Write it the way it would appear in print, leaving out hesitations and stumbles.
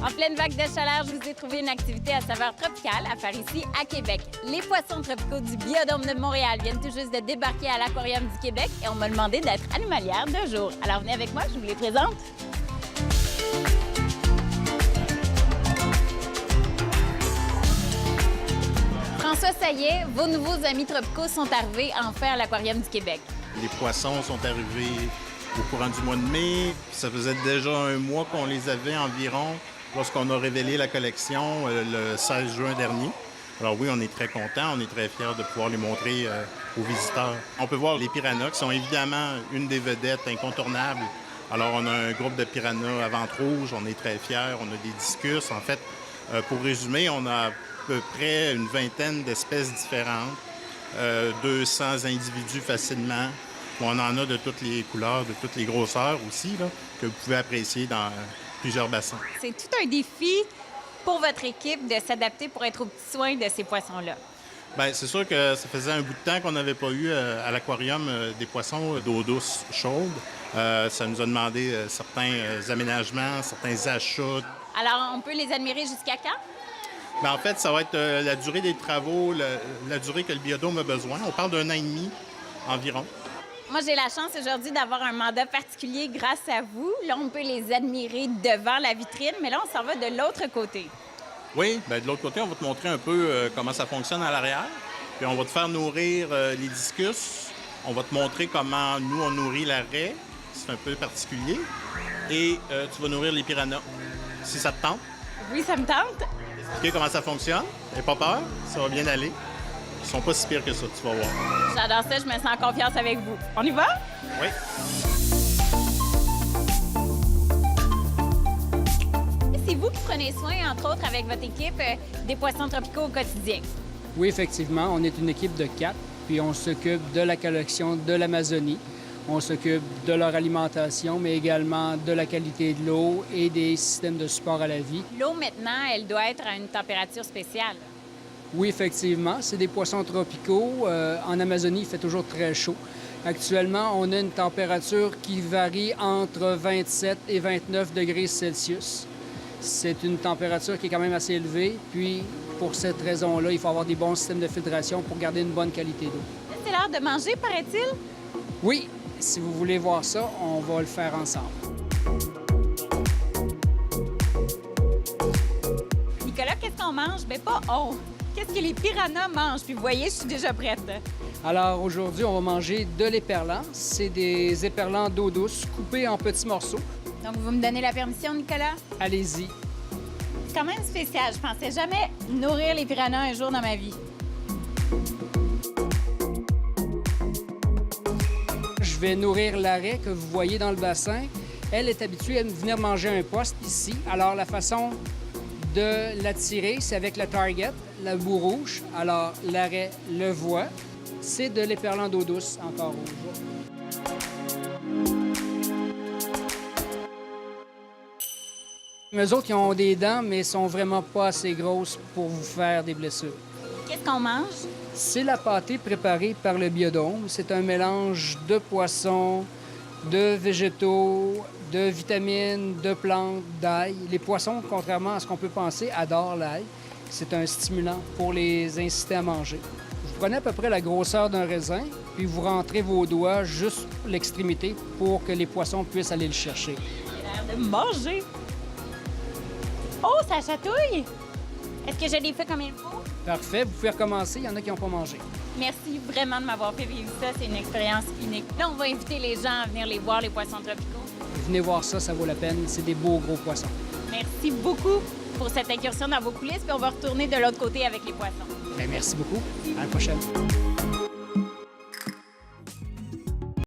En pleine vague de chaleur, je vous ai trouvé une activité à saveur tropicale à faire ici à Québec. Les poissons tropicaux du Biodôme de Montréal viennent tout juste de débarquer à l'Aquarium du Québec et on m'a demandé d'être animalière de jour. Alors venez avec moi, je vous les présente. François Saillet, vos nouveaux amis tropicaux sont arrivés enfin à l'Aquarium du Québec. Les poissons sont arrivés au courant du mois de mai. Ça faisait déjà un mois qu'on les avait environ lorsqu'on a révélé la collection le 16 juin dernier. Alors oui, on est très contents, on est très fiers de pouvoir les montrer aux visiteurs. On peut voir les piranhas qui sont évidemment une des vedettes incontournables. Alors on a un groupe de piranhas à ventre rouge, on est très fiers, on a des discus. En fait, pour résumer, on a à peu près une vingtaine d'espèces différentes, 200 individus facilement. On en a de toutes les couleurs, de toutes les grosseurs aussi, là, que vous pouvez apprécier dans plusieurs bassins. C'est tout un défi pour votre équipe de s'adapter pour être aux petits soins de ces poissons-là. Bien, c'est sûr que ça faisait un bout de temps qu'on n'avait pas eu à l'aquarium des poissons d'eau douce chaude. Ça nous a demandé certains aménagements, certains achats. Alors, on peut les admirer jusqu'à quand? Bien, en fait, ça va être la durée des travaux, la durée que le biodôme a besoin. On parle d'1 an et demi environ. Moi, j'ai la chance aujourd'hui d'avoir un mandat particulier grâce à vous. Là, on peut les admirer devant la vitrine, mais là, on s'en va de l'autre côté. Oui, bien, de l'autre côté, on va te montrer un peu comment ça fonctionne à l'arrière. Puis on va te faire nourrir les discus. On va te montrer comment nous, on nourrit la raie. C'est un peu particulier. Et tu vas nourrir les piranhas, si ça te tente. Oui, ça me tente. Expliquer comment ça fonctionne. N'aie pas peur, ça va bien aller. Ils sont pas si pires que ça, tu vas voir. J'adore ça, je me sens en confiance avec vous. On y va? Oui. C'est vous qui prenez soin, entre autres, avec votre équipe, des poissons tropicaux au quotidien. Oui, effectivement, on est une équipe de 4, puis on s'occupe de la collection de l'Amazonie. On s'occupe de leur alimentation, mais également de la qualité de l'eau et des systèmes de support à la vie. L'eau, maintenant, elle doit être à une température spéciale. Oui, effectivement, c'est des poissons tropicaux. En Amazonie, il fait toujours très chaud. Actuellement, on a une température qui varie entre 27 et 29 degrés Celsius. C'est une température qui est quand même assez élevée. Puis, pour cette raison-là, il faut avoir des bons systèmes de filtration pour garder une bonne qualité d'eau. C'est l'heure de manger, paraît-il? Oui, si vous voulez voir ça, on va le faire ensemble. Nicolas, qu'est-ce qu'on mange? Bien, pas on. Qu'est-ce que les piranhas mangent? Puis vous voyez, je suis déjà prête. Alors aujourd'hui, on va manger de l'éperlan. C'est des éperlans d'eau douce coupés en petits morceaux. Donc, vous me donnez la permission, Nicolas? Allez-y. C'est quand même spécial. Je pensais jamais nourrir les piranhas un jour dans ma vie. Je vais nourrir la raie que vous voyez dans le bassin. Elle est habituée à venir manger un poste ici. Alors la façon de l'attirer, c'est avec le target, la boue rouge. Alors la raie le voit. C'est de l'éperlan d'eau douce, encore rouge. Eux autres, ils ont des dents, mais ils sont vraiment pas assez grosses pour vous faire des blessures. Qu'est-ce qu'on mange? C'est la pâtée préparée par le Biodôme. C'est un mélange de poissons, de végétaux, de vitamines, de plantes, d'ail. Les poissons, contrairement à ce qu'on peut penser, adorent l'ail. C'est un stimulant pour les inciter à manger. Vous prenez à peu près la grosseur d'un raisin, puis vous rentrez vos doigts juste l'extrémité pour que les poissons puissent aller le chercher. J'ai l'air de manger. Oh, ça chatouille! Est-ce que je l'ai fait comme il faut? Parfait, vous pouvez recommencer. Il y en a qui n'ont pas mangé. Merci vraiment de m'avoir fait vivre ça. C'est une expérience unique. Là, on va inviter les gens à venir les voir, les poissons tropicaux. Venez voir ça, ça vaut la peine. C'est des beaux gros poissons. Merci beaucoup pour cette incursion dans vos coulisses, puis on va retourner de l'autre côté avec les poissons. Bien, merci beaucoup. À la prochaine.